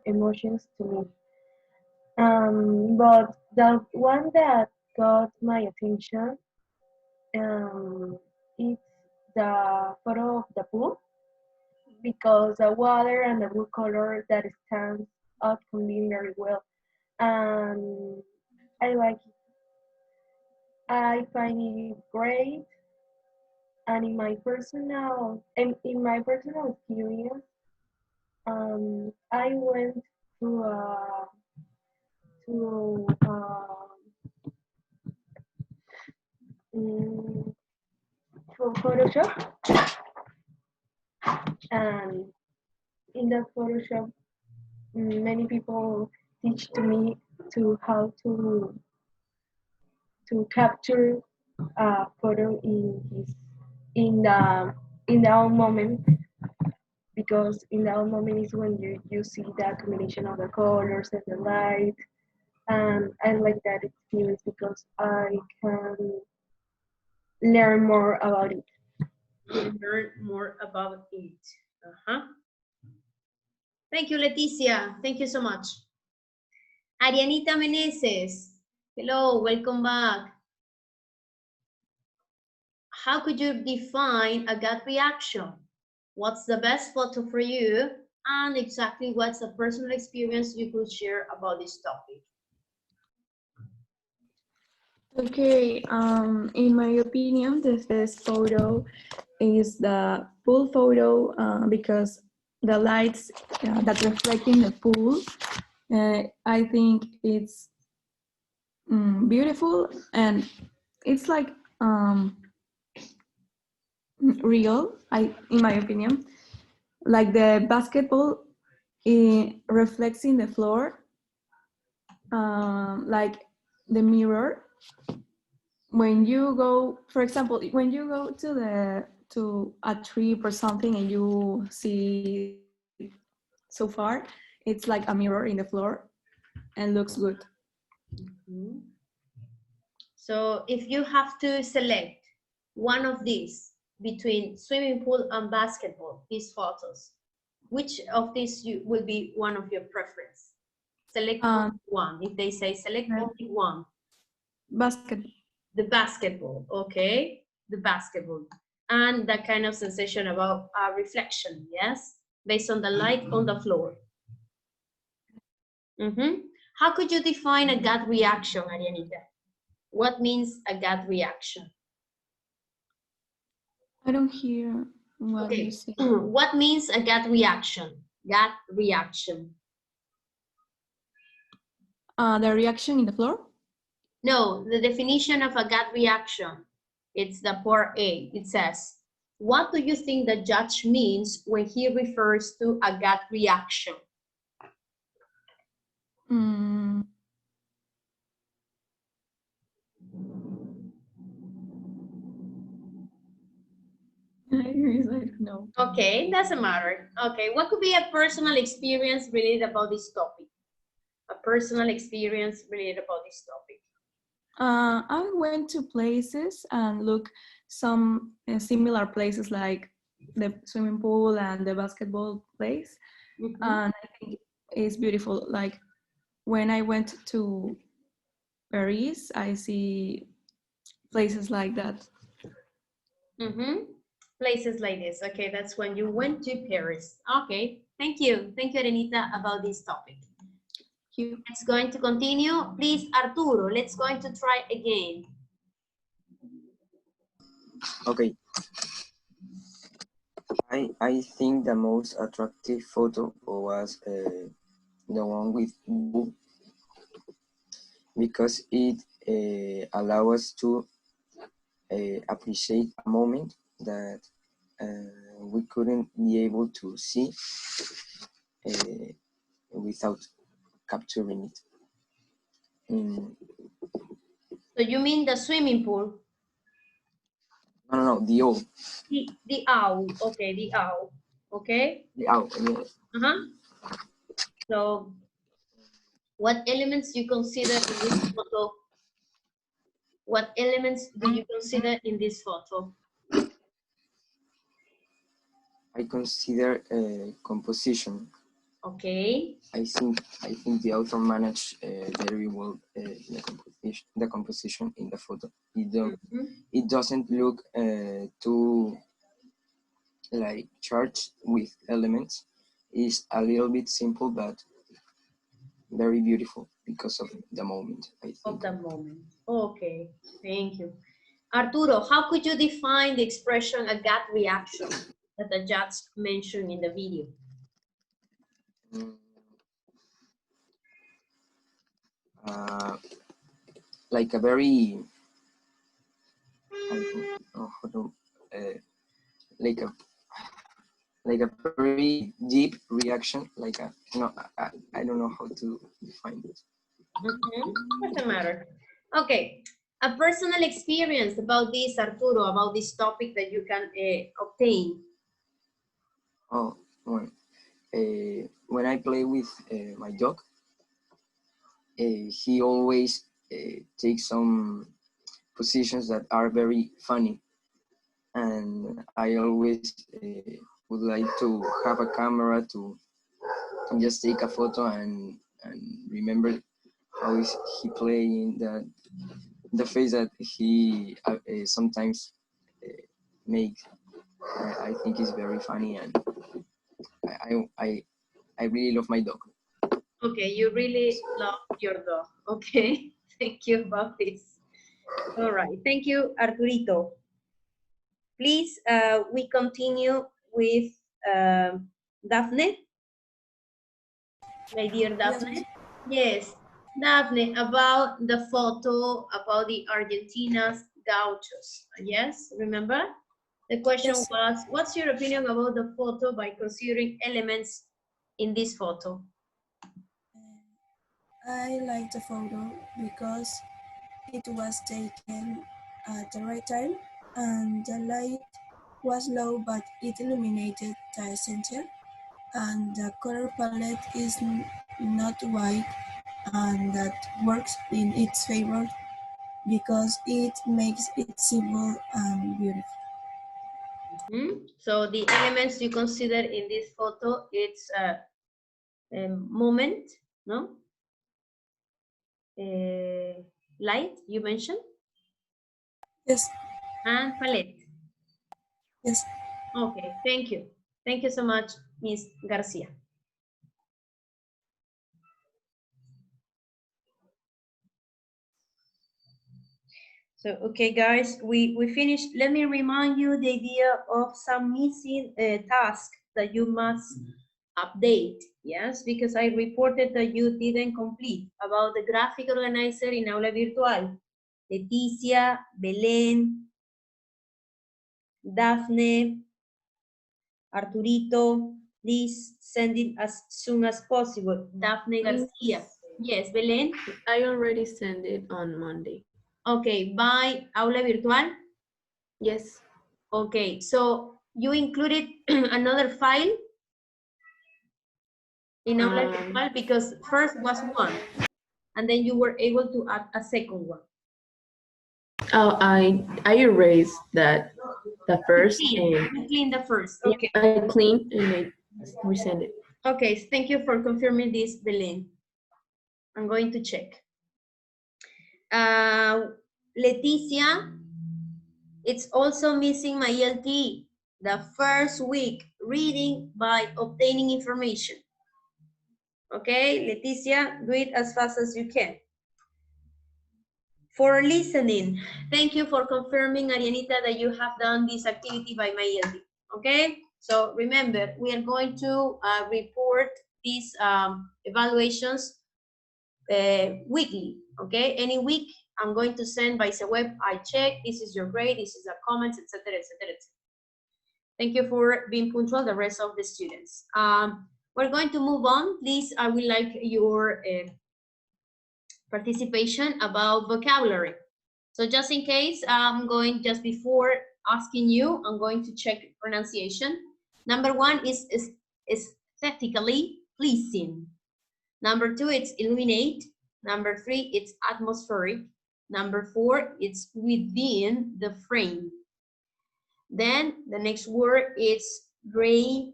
emotions to me. But the one that got my attention is the photo of the pool because the water and the blue color that stands out combine very well. And I like it. I find it great. And in my personal experience, I went to to um, for Photoshop, and in that Photoshop, many people teach to me to how to capture a photo in the in the own moment, because in the own moment is when you see the combination of the colors and the light, and I like that experience because I can learn more about it. Learn more about it. Thank you, Leticia. Thank you so much. Arianita Meneses. Hello, welcome back. How could you define a gut reaction? What's the best photo for you? And exactly what's a personal experience you could share about this topic? Okay, in my opinion, the best photo is the pool photo because the lights that reflect in the pool, I think it's beautiful, and it's like real, in my opinion. Like the basketball, it reflects in the floor, like the mirror. When you go, for example, when you go to a trip or something and you see so far, it's like a mirror in the floor and looks good. So if you have to select one of these between swimming pool and basketball, these photos, which of these will be one of your preference? Select one. If they say select only one. Basketball. The basketball, okay, the basketball. And that kind of sensation about reflection, yes? Based on the light on the floor. How could you define a gut reaction, Arianita? What means a gut reaction? I don't hear what you say. What means a gut reaction? Gut reaction. The reaction in the floor? No, the definition of a gut reaction. It's the part A. It says, what do you think the judge means when he refers to a gut reaction? I don't know. Okay, doesn't matter. Okay, what could be a personal experience related about this topic? A personal experience related about this topic. I went to places and look some similar places like the swimming pool and the basketball place. And I think it's beautiful. Like when I went to Paris, I see places like that. Places like this. Okay, that's when you went to Paris. Okay, thank you. Thank you, Arenita, about this topic. Let's going to continue. Please, Arturo, let's going to try again. Okay. I think the most attractive photo was the one with blue, because it allows us to appreciate a moment that we couldn't be able to see without capturing it. So you mean the swimming pool? No, the owl. The owl. Okay, the owl. Okay. The owl. Yes. So, what elements you consider in this photo? What elements do you consider in this photo? I consider composition. Okay. I think the author managed very well the composition in the photo. It doesn't look too like charged with elements. It's a little bit simple, but very beautiful because of the moment, I think. Of the moment. Okay, thank you. Arturo, how could you define the expression a gut reaction that the judge mentioned in the video? Like a very, I don't know how to, like a very deep reaction, like a, no, I don't know how to define it. Doesn't matter. Okay, a personal experience about this, Arturo, about this topic that you can obtain. Oh, well, when I play with my dog, he always takes some positions that are very funny, and I always would like to have a camera to just take a photo and remember how is he playing, the face that he sometimes make. I think is very funny, and I really love my dog. Okay, you really love your dog. Okay, thank you about this. All right, thank you, Arturito. Please, we continue with Daphne. My dear Daphne. Yes, Daphne, about the photo about the Argentina's gauchos. Yes, remember? The question was, what's your opinion about the photo by considering elements in this photo? I like the photo because it was taken at the right time and the light was low, but it illuminated the center, and the color palette is not white, and that works in its favor because it makes it simple and beautiful. So the elements you consider in this photo, it's a moment, no? Light, you mentioned? Yes. And palette. Yes. Okay, thank you. Thank you so much, Ms. Garcia. So, okay, guys, we finished. Let me remind you the idea of some missing tasks that you must update, yes, because I reported that you didn't complete about the graphic organizer in Aula Virtual. Leticia, Belén, Daphne, Arturito, please send it as soon as possible. Daphne Garcia. Yes, Belén. I already sent it on Monday. Okay, by Aula Virtual? Yes. Okay, so you included another file in Aula Virtual because first was one, and then you were able to add a second one. Oh, I erased that, the first. You clean the first. Okay. I cleaned and I resend it. Okay, thank you for confirming this, Belén. I'm going to check. Leticia, it's also missing my LT, the first week, reading by obtaining information. Okay, Leticia, do it as fast as you can. For listening, thank you for confirming, Arianita, that you have done this activity by my LT. Okay, so remember, we are going to report these evaluations weekly. Okay, any week I'm going to send by the web. I check, this is your grade, this is the comments, etc., etc., etc. Thank you for being punctual, the rest of the students. We're going to move on. Please, I would like your participation about vocabulary. So just in case, I'm going, just before asking you, I'm going to check pronunciation. Number one is aesthetically pleasing. Number two, it's illuminate. Number three, it's atmospheric. Number four, it's within the frame. Then the next word is gradation.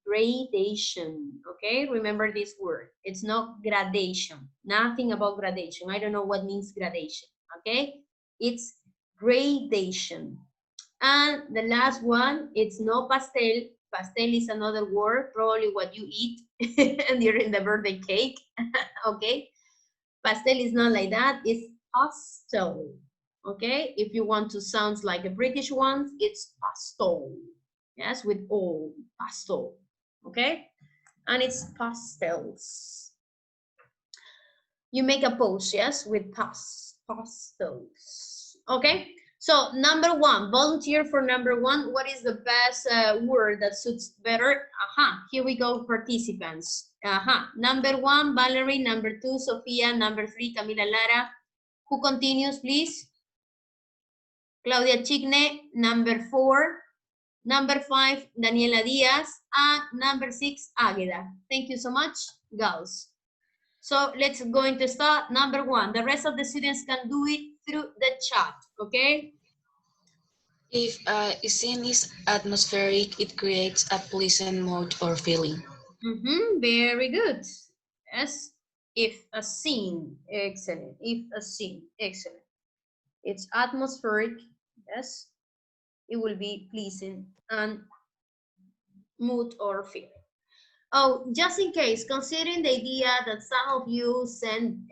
gradation, okay? Remember this word. It's not gradation. Nothing about gradation. I don't know what means gradation, okay? It's gradation. And the last one, it's no pastel. Pastel is another word, probably what you eat during the birthday cake, okay? Pastel is not like that, it's pastel, okay? If you want to sound like a British one, it's pastel, yes, with O, pastel, okay? And it's pastels. You make a pose, yes, with pastels, okay? So number one, volunteer for number one. What is the best word that suits better? Here we go, participants. Number one, Valerie. Number two, Sofia. Number three, Camila Lara. Who continues, please? Claudia Chigne. Number four. Number five, Daniela Diaz. And number six, Águeda. Thank you so much, girls. So let's going to start. Number one, the rest of the students can do it through the chat, okay? If a scene is atmospheric, it creates a pleasant mood or feeling. Very good. Yes. If a scene, excellent. If a scene, excellent. It's atmospheric, yes. It will be pleasing and mood or feeling. Oh, just in case, considering the idea that some of you send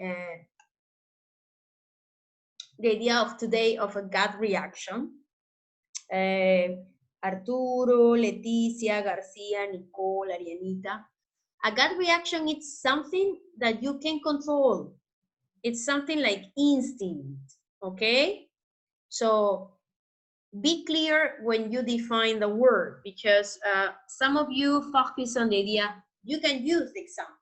the idea of today of a gut reaction. Arturo, Leticia, Garcia, Nicole, Arianita. A gut reaction is something that you can control. It's something like instinct, okay? So be clear when you define the word, because some of you focus on the idea, you can use the example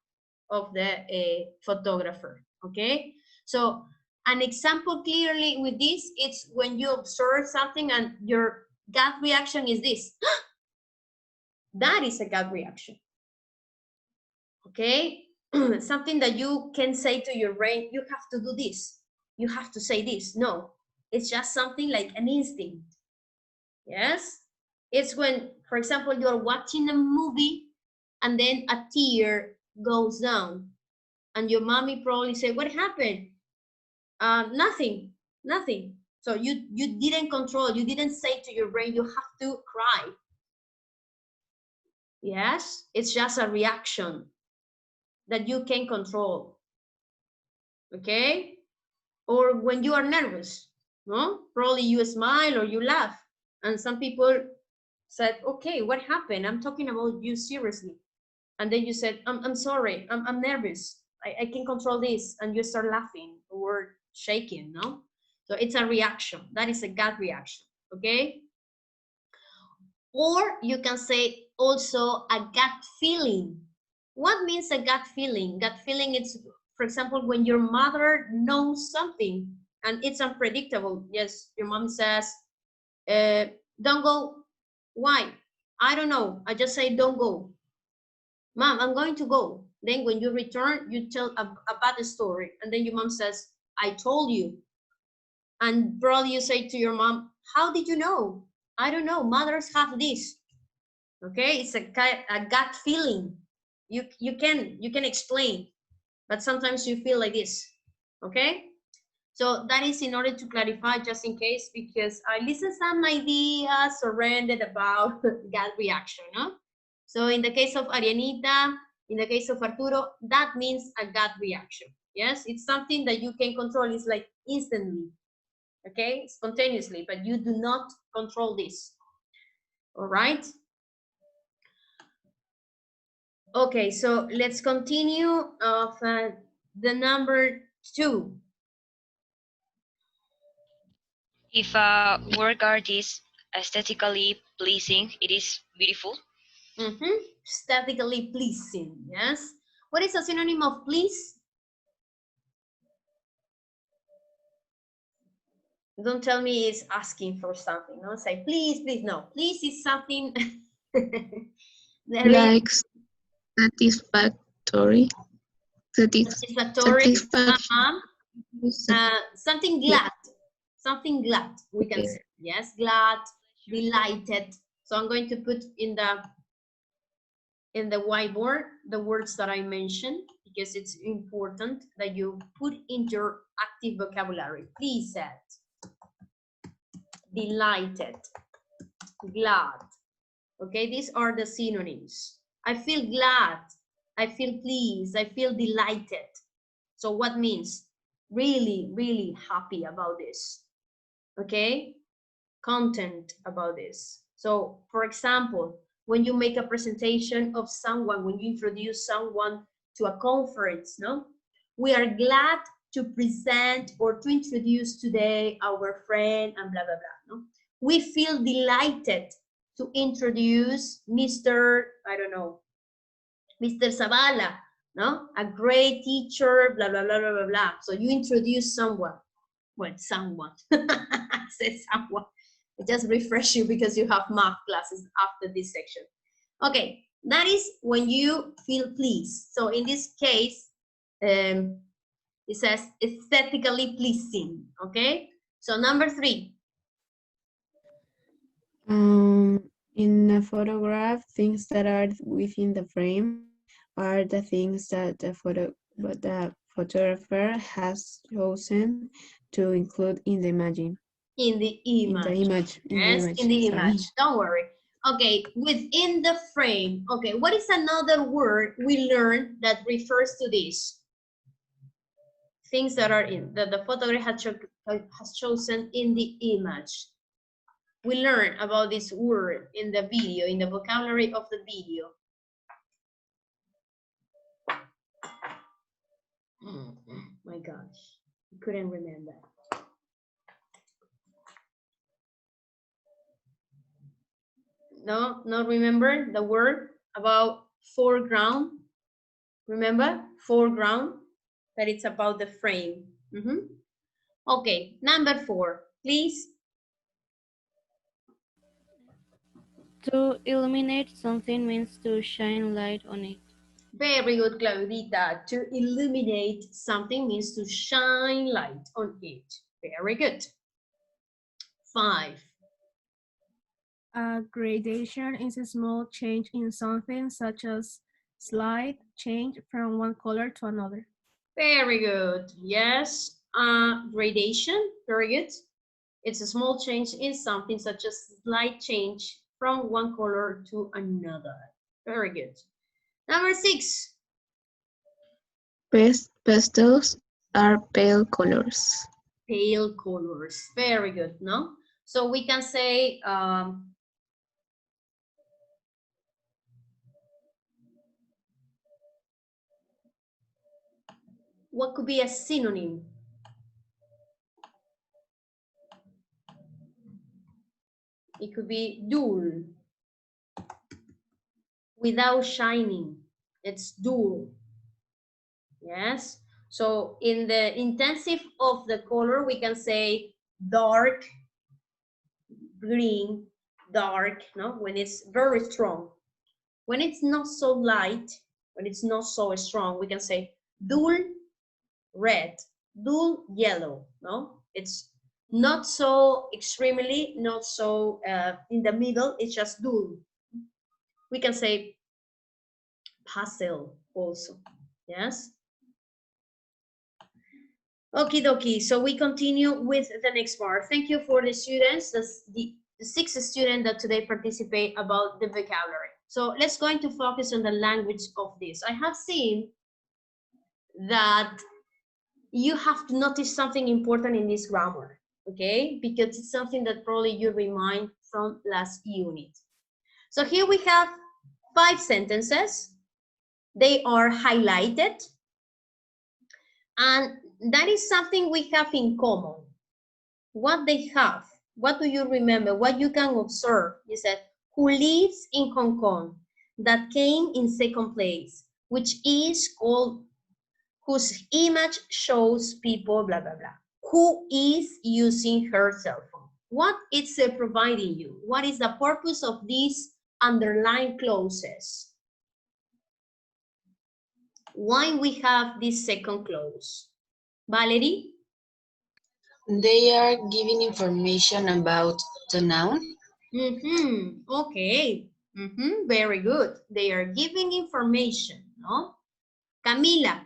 of the photographer, okay? So an example clearly with this, it's when you observe something and your gut reaction is this. That is a gut reaction, okay? Something that you can say to your brain, you have to do this, you have to say this. No, it's just something like an instinct. Yes, it's when, for example, you're watching a movie and then a tear goes down and your mommy probably said, what happened? Nothing. So you didn't control, you didn't say to your brain, you have to cry. Yes, it's just a reaction that you can control, okay? Or when you are nervous, no? Probably you smile or you laugh. And some people said, okay, what happened? I'm talking about you seriously. And then you said, I'm sorry, I'm nervous. I can control this. And you start laughing or shaking, no? So it's a reaction. That is a gut reaction, okay? Or you can say also a gut feeling. What means a gut feeling? Gut feeling is, for example, when your mother knows something and it's unpredictable. Yes, your mom says, don't go. Why? I don't know. I just say, don't go. Mom, I'm going to go. Then when you return, you tell a bad story. And then your mom says, I told you. And probably you say to your mom, how did you know? I don't know. Mothers have this. Okay, it's a gut feeling. You can explain, but sometimes you feel like this. Okay, so that is in order to clarify, just in case, because I listened some ideas surrounded about gut reaction. No, so in the case of Arianita, in the case of Arturo, that means a gut reaction. Yes, it's something that you can control. It's like instantly, okay, spontaneously, but you do not control this. All right. Okay, so let's continue of the number 2. If a work art is aesthetically pleasing, it is beautiful. Aesthetically pleasing, yes. What is a synonym of please? Don't tell me it's asking for something. No, say please, please. No, please is something like satisfactory. Satisfactory. Something glad. Something glad, we can say. Yes, glad, delighted. So I'm going to put in the in the whiteboard the words that I mentioned, because it's important that you put in your active vocabulary. Pleased, delighted, glad. Okay, these are the synonyms. I feel glad, I feel pleased, I feel delighted. So what means? Really, really happy about this. Okay, content about this. So for example, when you make a presentation of someone, when you introduce someone to a conference, no? We are glad to present or to introduce today our friend and blah, blah, blah, no? We feel delighted to introduce Mr., I don't know, Mr. Zavala, no? A great teacher, blah, blah, blah, blah, blah, blah. So you introduce someone. Well, someone. I said someone. I just refresh you because you have math classes after this section. Okay, that is when you feel pleased. So in this case, it says aesthetically pleasing, okay? So number 3. In a photograph, things that are within the frame are the things that the photographer has chosen to include in the image. In the image. In the image. Don't worry. Okay, within the frame. Okay, what is another word we learned that refers to this? Things that are in, that the photographer has chosen in the image. We learn about this word in the video, in the vocabulary of the video. Oh my gosh, I couldn't remember. No, not remember the word about foreground. Remember foreground, that it's about the frame. Okay, number 4, please. To illuminate something means to shine light on it. Very good, Claudita. To illuminate something means to shine light on it. Very good. 5. A gradation is a small change in something, such as slight change from one color to another. Very good. Yes. Gradation. Very good. It's a small change in something, such as slight change from one color to another. Very good. Number 6. Pastels are pale colors. Pale colors. Very good, no? So we can say what could be a synonym? It could be dull. Without shining, it's dull. Yes. So in the intensive of the color, we can say dark green, dark, no? When it's very strong. When it's not so light, when it's not so strong, we can say dull red, dull yellow, no? It's not so extremely, not so in the middle, it's just dull. We can say pastel also, yes? Okie dokie, so we continue with the next part. Thank you for the students, the 6 students that today participate about the vocabulary. So let's going to focus on the language of this. I have seen that you have to notice something important in this grammar, okay? Because it's something that probably you remind from last unit. So here we have 5 sentences. They are highlighted. And that is something we have in common. What they have, what do you remember? What you can observe is that who lives in Hong Kong, that came in 2nd place, which is called, whose image shows people, blah, blah, blah. Who is using her cell phone? What is it providing you? What is the purpose of these underlined clauses? Why we have this 2nd clause? Valerie? They are giving information about the noun. Okay. Very good. They are giving information, no? Camila.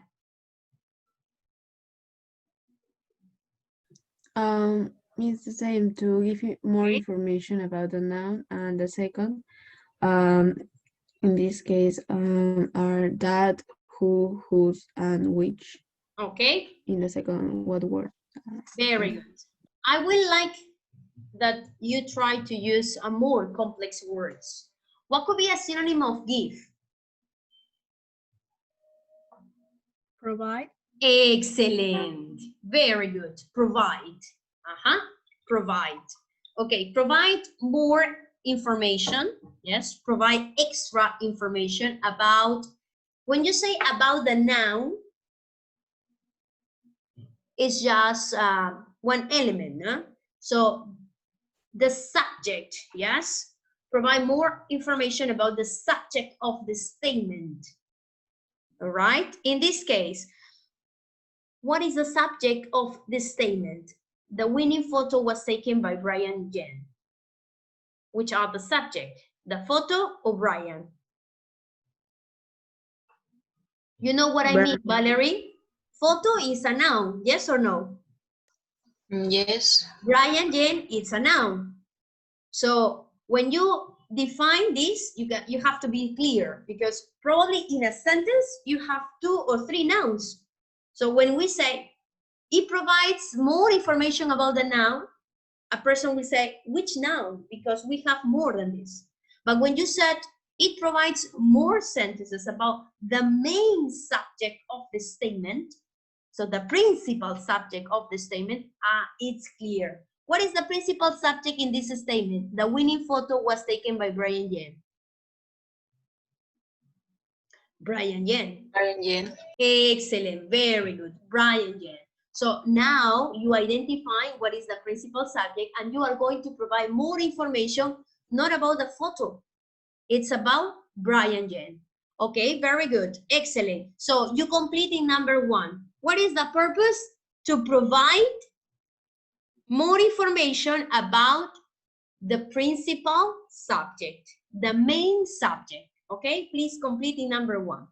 It's the same to give you more information about the noun, and the second, in this case, are that, who, whose, and which. Okay. In the second, what word? Very good. I would like that you try to use a more complex words. What could be a synonym of give? Provide. Excellent. Very good. Provide. Provide. Okay, provide more information. Yes, provide extra information about, when you say about the noun, it's just one element. No? So the subject, yes? Provide more information about the subject of the statement. All right? In this case, what is the subject of this statement? The winning photo was taken by Brian Yen. Which are the subject? The photo or Brian? You know what I mean, Valerie? Photo is a noun, yes or no? Yes. Brian Yen is a noun. So when you define this, you have to be clear, because probably in a sentence you have 2 or 3 nouns. So when we say it provides more information about the noun, a person will say which noun, because we have more than this. But when you said it provides more sentences about the main subject of the statement, so the principal subject of the statement, it's clear. What is the principal subject in this statement? The winning photo was taken by Brian Yen. Brian Yen. Brian Yen. Excellent, very good, Brian Yen. So now you identify what is the principal subject, and you are going to provide more information, not about the photo. It's about Brian Yen. Okay, very good, excellent. So you completing number 1. What is the purpose? To provide more information about the principal subject, the main subject. Okay, please complete in number 1.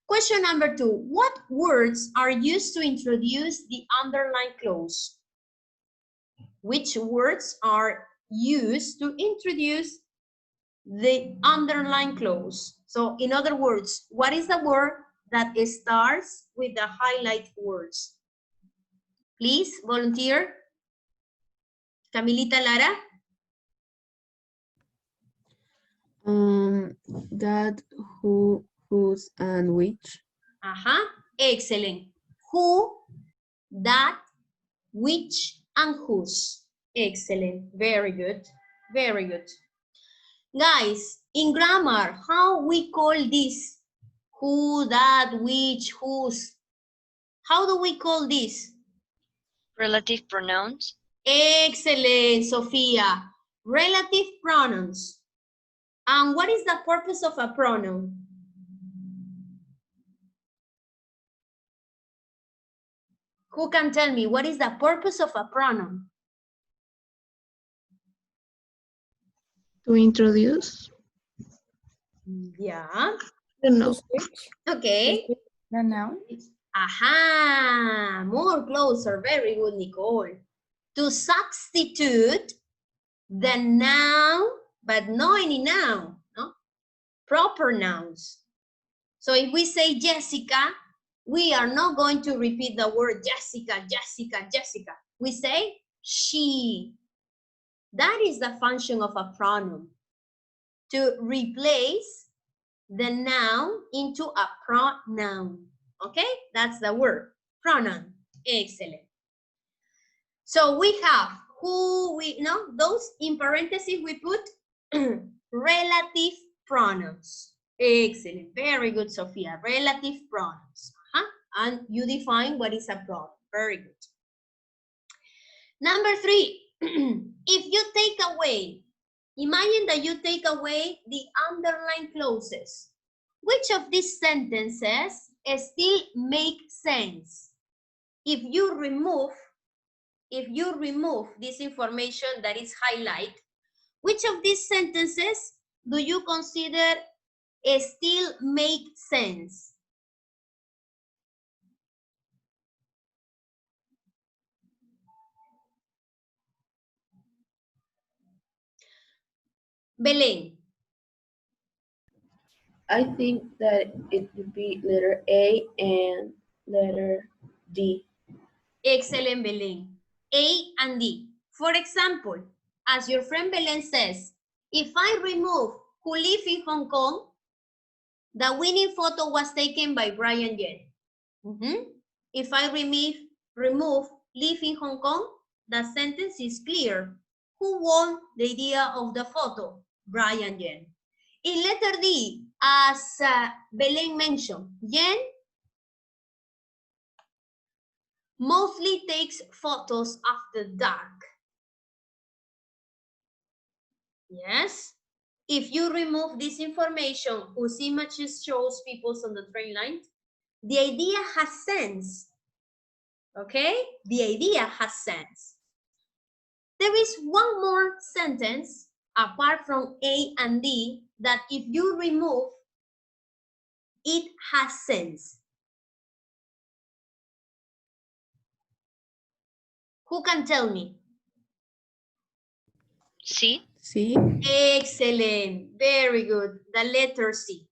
Question number 2, what words are used to introduce the underlined clause? Which words are used to introduce the underlined clause? So in other words, what is the word that starts with the highlight words? Please volunteer. Camilita Lara. That, who, whose, and which. Excellent. Who, that, which, and whose. Excellent. Very good. Very good. Guys, in grammar, how we call this? Who, that, which, whose. How do we call this? Relative pronouns. Excellent, Sophia. Relative pronouns. And what is the purpose of a pronoun? Who can tell me what is the purpose of a pronoun? To introduce. Yeah. I don't know. Okay. The noun. Aha, more closer. Very good, Nicole. To substitute the noun, but not any noun, no? Proper nouns. So if we say Jessica, we are not going to repeat the word Jessica, Jessica, Jessica. We say she. That is the function of a pronoun. To replace the noun into a pronoun. Okay, that's the word, pronoun. Excellent. So we have who, we know, those in parentheses we put relative pronouns. Excellent, very good, Sophia. Relative pronouns. And you define what is a pronoun. Very good. Number 3, if you take away, imagine that you take away the underlined clauses. Which of these sentences still make sense? If you remove this information that is highlighted, which of these sentences do you consider still make sense? Belén. I think that it would be letter A and letter D. Excellent, Belén. A and D. For example, as your friend Belén says, if I remove who live in Hong Kong, the winning photo was taken by Brian Yen. If I remove live in Hong Kong, the sentence is clear. Who won the idea of the photo? Brian Yen. In letter D, as Belén mentioned, Yen mostly takes photos after dark. Yes. If you remove this information, whose images shows people on the train line, the idea has sense. Okay? The idea has sense. There is one more sentence apart from A and D that if you remove, it has sense. Who can tell me? C. C. Excellent. Very good. The letter C.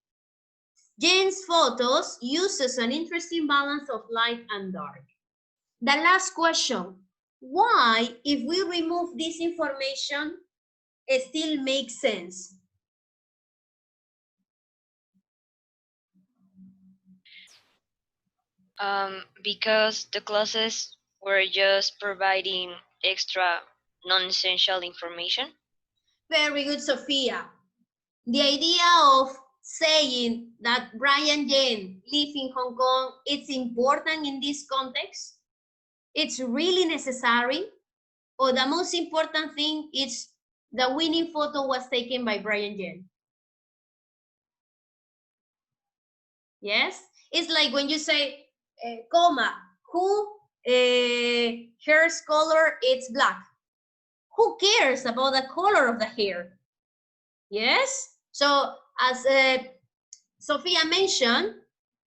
Jen's photos uses an interesting balance of light and dark. The last question. Why, if we remove this information, it still makes sense? Because the classes were just providing extra non-essential information. Very good, Sophia. The idea of saying that Brian Yen lives in Hong Kong, it's important in this context. It's really necessary. Or the most important thing is the winning photo was taken by Brian Yen. Yes? It's like when you say, comma, who hair's color is black. Who cares about the color of the hair? Yes? So as Sophia mentioned,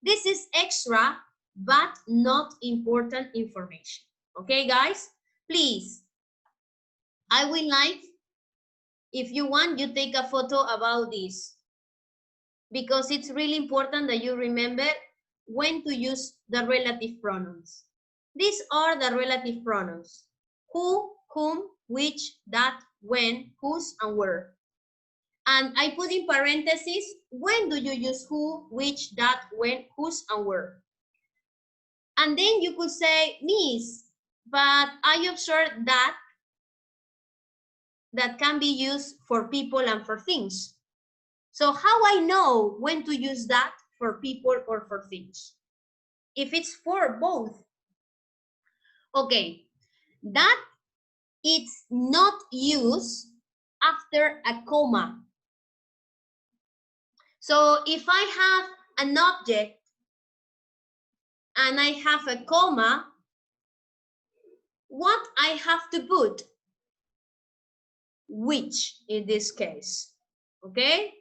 this is extra but not important information. Okay, guys? Please, I would like, if you want, you take a photo about this, because it's really important that you remember when to use the relative pronouns. These are the relative pronouns: who, whom, which, that, when, whose, and where. And I put in parentheses, when do you use who, which, that, when, whose, and where. And then you could say, Miss, but I observed that can be used for people and for things. So how I know when to use that for people or for things? If it's for both. Okay, that it's not used after a comma. So if I have an object and I have a comma, what I have to put? Which in this case, okay?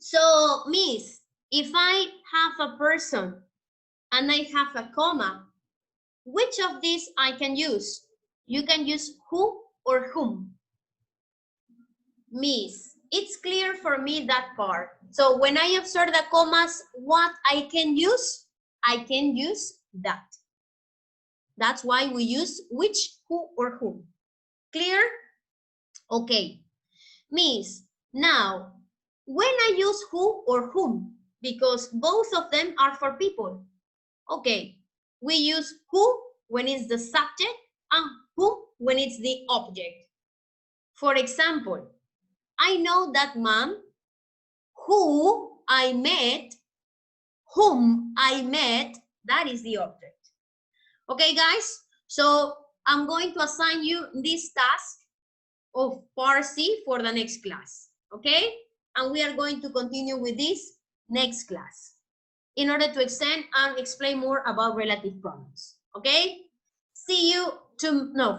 So, Miss, if I have a person and I have a comma, which of these I can use? You can use who or whom. Miss, it's clear for me that part. So when I observe the commas, what I can use? I can use that. That's why we use which, who, or whom. Clear? Okay. Miss, now, when I use who or whom, because both of them are for people. Okay, we use who when it's the subject and who when it's the object. For example, I know that mom who I met, whom I met, that is the object. Okay, guys, so I'm going to assign you this task of Parsi for the next class, okay? And we are going to continue with this next class in order to extend and explain more about relative pronouns, okay? See you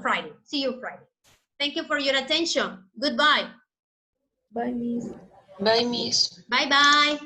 Friday. See you Friday. Thank you for your attention. Goodbye. Bye, Miss. Bye, Miss. Bye-bye.